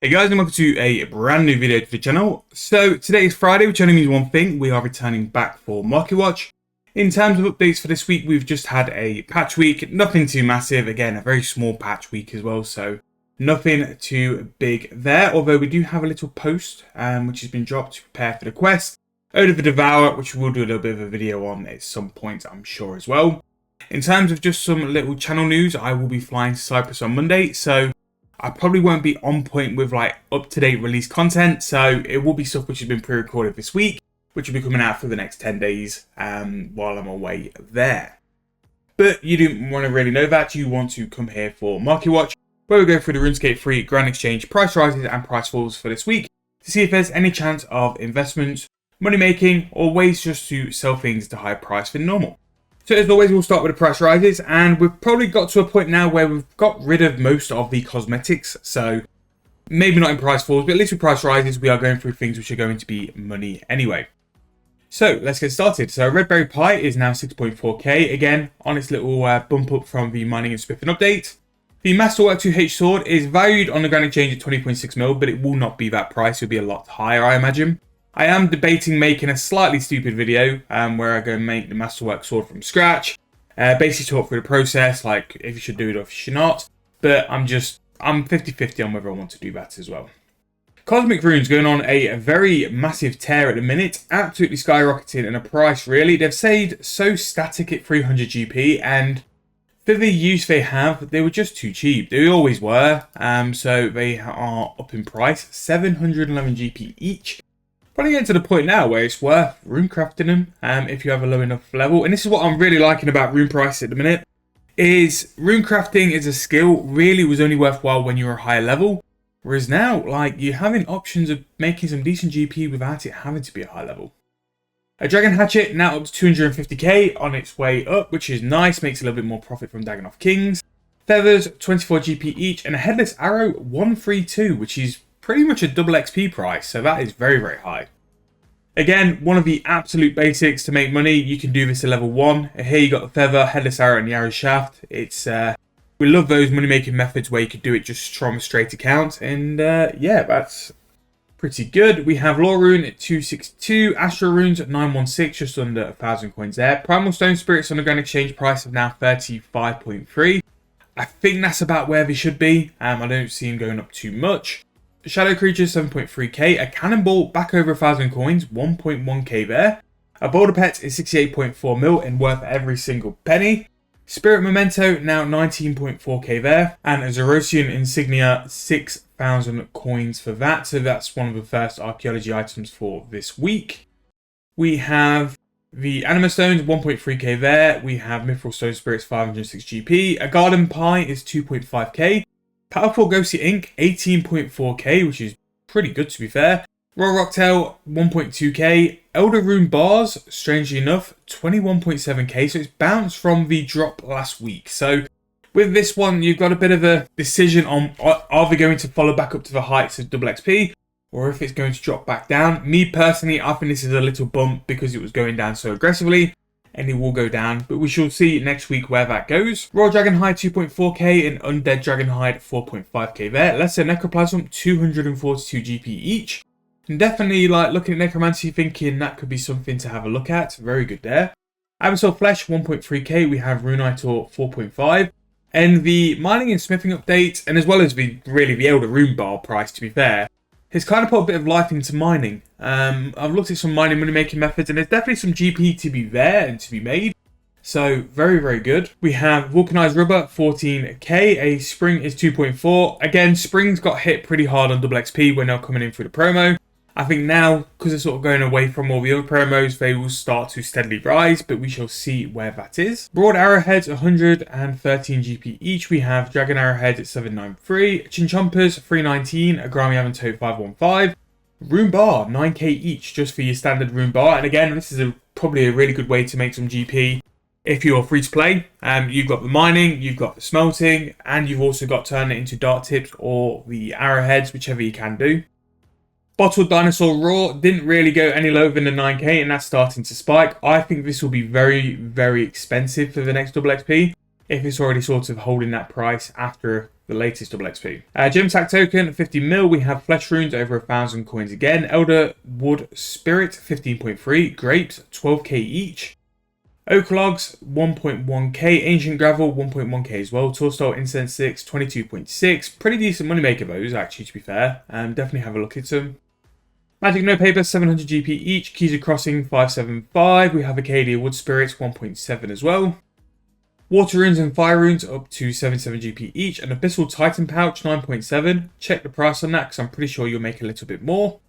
Hey guys, and welcome to a brand new video to the channel. So today is Friday, which only means one thing: we are returning back for Marketwatch. In terms of updates for this week, we've just had a patch week, nothing too massive. Again, a very small patch week as well, so nothing too big there. Although we do have a little post which has been dropped to prepare for the quest, Ode of the Devourer, which we'll do a little bit of a video on at some point, I'm sure as well. In terms of just some little channel news, I will be flying to Cyprus on Monday, so I probably won't be on point with like up-to-date release content, so it will be stuff which has been pre-recorded this week, which will be coming out for the next 10 days while I'm away there. But you didn't want to really know that. You want to come here for Marketwatch, where we go through the RuneScape free Grand Exchange price rises and price falls for this week to see if there's any chance of investments, money making, or ways just to sell things at a higher price than normal. So as always, we'll start with the price rises, and we've probably got to a point now where we've got rid of most of the cosmetics. So maybe not in price falls, but at least with price rises, we are going through things which are going to be money anyway. So let's get started. So Red Berry Pie is now 6.4k, again, on its little bump up from the mining and spiffing update. The Masterwork 2H sword is valued on the Grand Exchange at 20.6 mil, but it will not be that price. It'll be a lot higher, I imagine. I am debating making a slightly stupid video where I go and make the Masterwork sword from scratch. Basically talk through the process, like if you should do it or if you should not. But I'm 50-50 on whether I want to do that as well. Cosmic Runes going on a very massive tear at the minute. Absolutely skyrocketing in a price, really. They've stayed so static at 300 GP, and for the use they have, they were just too cheap. They always were. So they are up in price. 711 GP each. Probably getting to the point now where it's worth runecrafting them if you have a low enough level. And this is what I'm really liking about rune price at the minute, is runecrafting as a skill really was only worthwhile when you were a higher level. Whereas now, like, you're having options of making some decent GP without it having to be a high level. A Dragon Hatchet now up to 250k on its way up, which is nice, makes a little bit more profit from Dagonoth Kings. Feathers, 24 GP each, and a Headless Arrow, 132, which is pretty much a double XP price, so that is very, very high. Again, one of the absolute basics to make money. You can do this at level 1. Here you got the Feather, Headless Arrow, and the Arrow Shaft. It's we love those money-making methods where you could do it just from a straight account, and yeah, that's pretty good. We have Lore Rune at 262, Astral Runes at 916, just under 1,000 coins there. Primal Stone Spirits on the Grand Exchange price of now 35.3. I think that's about where they should be. I don't see them going up too much. Shadow Creatures, 7.3k. A Cannonball, back over 1,000 coins, 1.1k there. A Boulder Pet is 68.4 mil and worth every single penny. Spirit Memento, now 19.4k there. And a Zerosian Insignia, 6,000 coins for that. So that's one of the first archaeology items for this week. We have the Anima Stones, 1.3k there. We have Mithril Stone Spirits, 506 GP. A Garden Pie is 2.5k. Powerful Ghostly Ink, 18.4k, which is pretty good to be fair. Royal Rocktail, 1.2k. Elder Rune Bars, strangely enough, 21.7k, so it's bounced from the drop last week. So with this one, you've got a bit of a decision on are they going to follow back up to the heights of double XP, or if it's going to drop back down. Me personally, I think this is a little bump because it was going down so aggressively, and it will go down, but we shall see next week where that goes. Royal Dragonhide, 2.4k, and Undead Dragonhide, 4.5k there. Lesser Necroplasm, 242 GP each. And definitely, like, looking at Necromancy, thinking that could be something to have a look at. Very good there. Abyssal Flesh, 1.3k. We have Runeitor, 4.5. And the Mining and Smithing update, and as well as the Elder Rune Bar price, to be fair, has kind of put a bit of life into mining. I've looked at some mining money-making methods, and there's definitely some GP to be there and to be made. So, very, very good. We have Vulcanized Rubber, 14k. A Spring is 2.4. Again, Spring's got hit pretty hard on double XP when they're coming in through the promo. I think now, because they're sort of going away from all the other promos, they will start to steadily rise, but we shall see where that is. Broad Arrowheads, 113 GP each. We have Dragon Arrowhead at 793. Chinchompers, 319. Agrami Avantote, 515. Rune Bar, 9k each, just for your standard Rune Bar. And again, this is probably a really good way to make some GP if you're free to play. You've got the mining, you've got the smelting, and you've also got turning it into dart tips or the arrowheads, whichever you can do. Bottled Dinosaur Raw didn't really go any lower than the 9k, and that's starting to spike. I think this will be very, very expensive for the next double XP if it's already sort of holding that price after the latest double XP. Gem Sack token, 50 mil. We have Flesh Runes, over 1,000 coins again. Elder Wood Spirit, 15.3. Grapes, 12k each. Oak Logs, 1.1k. Ancient Gravel, 1.1k as well. Tourstyle Incense Sticks, 22.6. Pretty decent moneymaker those, actually, to be fair. Definitely have a look at them. Magic No Paper, 700 GP each. Keys of Crossing, 575. We have Acadia Wood Spirits, 1.7 as well. Water Runes and Fire Runes up to 77 GP each. An Abyssal Titan Pouch, 9.7. Check the price on that because I'm pretty sure you'll make a little bit more.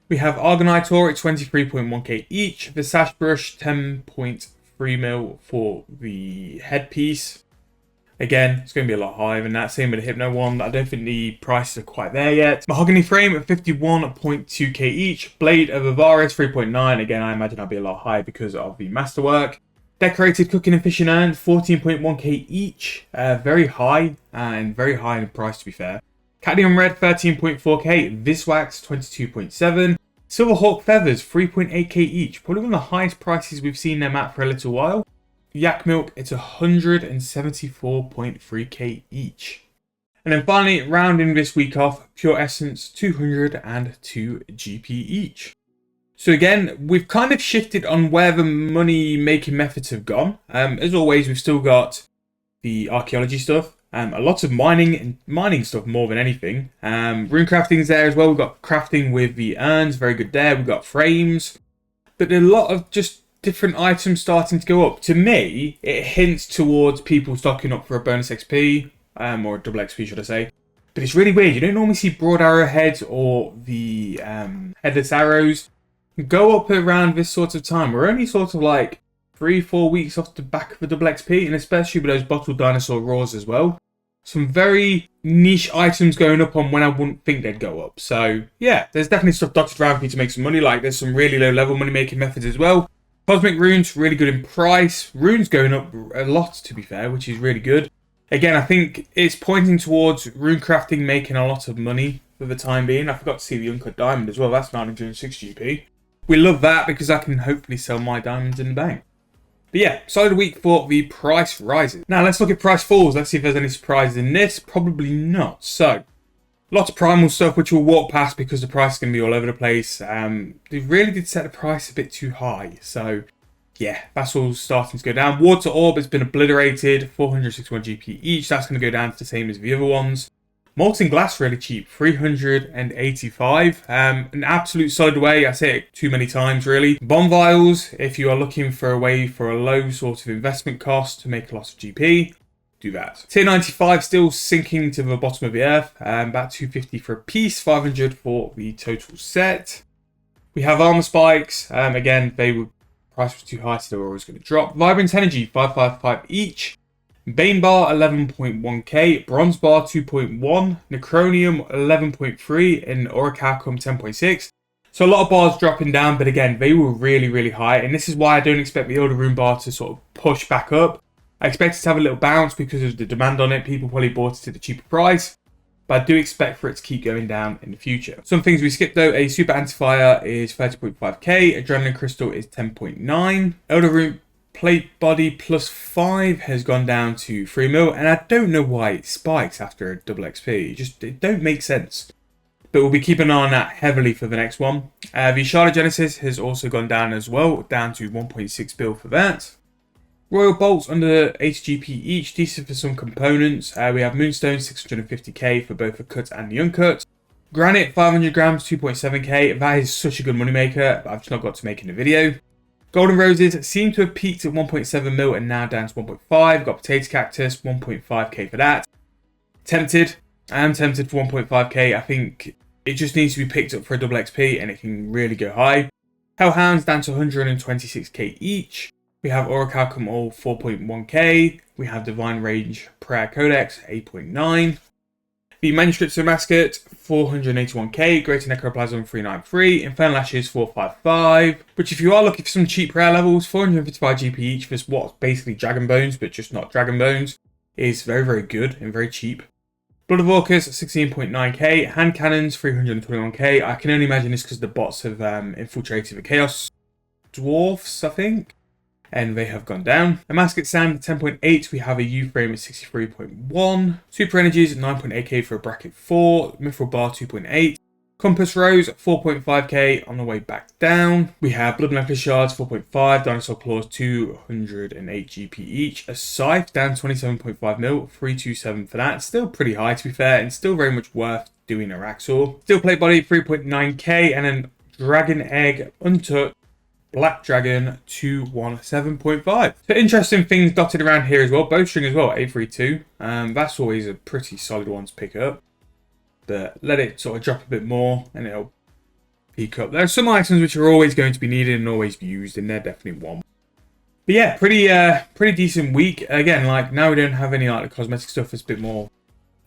We have Argonite Ore at 23.1k each. The Sash Brush, 10.3 mil for the headpiece. Again, it's going to be a lot higher than that. Same with the Hypno one. I don't think the prices are quite there yet. Mahogany Frame at 51.2k each. Blade of Avaris, 3.9. Again, I imagine that'll be a lot higher because of the masterwork. Decorated Cooking and Fishing Urn, 14.1k each. Very high, and very high in price, to be fair. Cadmium Red, 13.4k. Viswax, 22.7. Silverhawk Feathers, 3.8k each. Probably one of the highest prices we've seen them at for a little while. Yak Milk, it's 174.3k each. And then finally, rounding this week off, Pure Essence, 202 GP each. So again, we've kind of shifted on where the money making methods have gone. As always, we've still got the archaeology stuff. A lot of mining stuff more than anything. Rune crafting's there as well. We've got crafting with the urns, very good there. We've got frames. But there are a lot of just different items starting to go up. To me, it hints towards people stocking up for a bonus XP, or a double XP should I say. But it's really weird. You don't normally see broad arrowheads or the headless arrows go up around this sort of time. We're only sort of like 3-4 weeks off the back of the double XP, and especially with those bottled dinosaur raws as well. Some very niche items going up on when I wouldn't think they'd go up. So yeah, there's definitely stuff dotted around for you to make some money. Like there's some really low level money making methods as well. Cosmic Runes, really good in price. Runes going up a lot, to be fair, which is really good. Again, I think it's pointing towards rune crafting making a lot of money for the time being. I forgot to see the Uncut Diamond as well. That's 906 GP. We love that because I can hopefully sell my diamonds in the bank. But yeah, solid week for the price rises. Now let's look at price falls. Let's see if there's any surprises in this. Probably not. So, lots of primal stuff which we'll walk past because the price is going to be all over the place. They really did set the price a bit too high. So yeah, that's all starting to go down. Water Orb has been obliterated. 461 GP each. That's going to go down to the same as the other ones. Molten Glass really cheap. 385. An absolute solid way. I say it too many times really. Bomb Vials, if you are looking for a way for a low sort of investment cost to make a lot of GP, do that. Tier 95 still sinking to the bottom of the earth. About 250 for a piece, 500 for the total set. We have Armor Spikes. Again, price was too high, so they were always going to drop. Vibrant Energy, 555 each. Bane Bar, 11.1k. Bronze Bar, 2.1. Necronium, 11.3. And Orichalcum, 10.6. So a lot of bars dropping down, but again, they were really, really high. And this is why I don't expect the Elder Rune Bar to sort of push back up. I expect it to have a little bounce because of the demand on it. People probably bought it at a cheaper price. But I do expect for it to keep going down in the future. Some things we skipped though. A Super Antifire is 30.5k. Adrenaline Crystal is 10.9. Elder Rune Plate Body plus 5 has gone down to 3 mil. And I don't know why it spikes after a double XP. It don't make sense. But we'll be keeping an eye on that heavily for the next one. The Charlotte Genesis has also gone down as well. Down to 1.6 bill for that. Royal Bolts under 80 GP each, decent for some components. We have Moonstone 650k for both the cut and the uncut. Granite 500 grams 2.7k. That is such a good moneymaker, but I've just not got to make in the video. Golden Roses seem to have peaked at 1.7 mil and now down to 1.5. Got Potato Cactus 1.5k for that. Tempted. I am tempted for 1.5k. I think it just needs to be picked up for a double XP and it can really go high. Hellhounds down to 126k each. We have Orichalcum all 4.1k. We have Divine Range Prayer Codex 8.9. The Manuscripts of Mascot 481k. Greater Necroplasm 393. Infernal Ashes 455. Which if you are looking for some cheap prayer levels, 455 GP each for what's basically Dragon Bones, but just not Dragon Bones, is very, very good and very cheap. Blood of Orcus 16.9k. Hand Cannons 321k. I can only imagine this because the bots have infiltrated the Chaos Dwarfs, I think. and they have gone down. A Masket Sand 10.8, we have a U frame at 63.1. Super Energies 9.8k for a bracket 4. Mithril Bar 2.8. Compass Rose 4.5k on the way back down. We have Blood Necklace Shards 4.5, Dinosaur Claws 208 GP each. A Scythe down 27.5 mil, 327 for that. Still pretty high to be fair, and still very much worth doing a Raxor. Steel Plate Body 3.9k, and then Dragon Egg Untouched Black Dragon 217.5. So interesting things dotted around here as well. Bowstring as well, 832. That's always a pretty solid one to pick up. But let it sort of drop a bit more and it'll peak up. There are some items which are always going to be needed and always used, and they're definitely one. But yeah, pretty decent week. Again, like now we don't have any like the cosmetic stuff. There's a bit more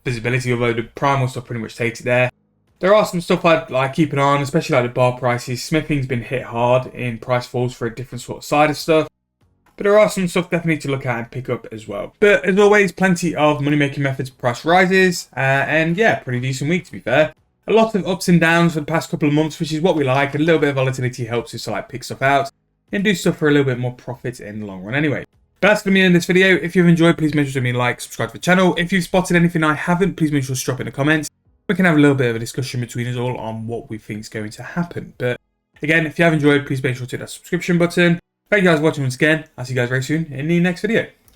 visibility, although the primal stuff pretty much takes it there. There are some stuff I'd like keep an eye on, especially like the bar prices. Smithing's been hit hard in price falls for a different sort of side of stuff. But there are some stuff definitely to look at and pick up as well. But as always, plenty of money-making methods, price rises. And yeah, pretty decent week to be fair. A lot of ups and downs for the past couple of months, which is what we like. A little bit of volatility helps us to like pick stuff out and do stuff for a little bit more profit in the long run anyway. But that's going to be in this video. If you've enjoyed, please make sure to like, subscribe to the channel. If you've spotted anything I haven't, please make sure to drop it in the comments. We can have a little bit of a discussion between us all on what we think is going to happen. But again, if you have enjoyed, please make sure to hit that subscription button. Thank you guys for watching once again. I'll see you guys very soon in the next video.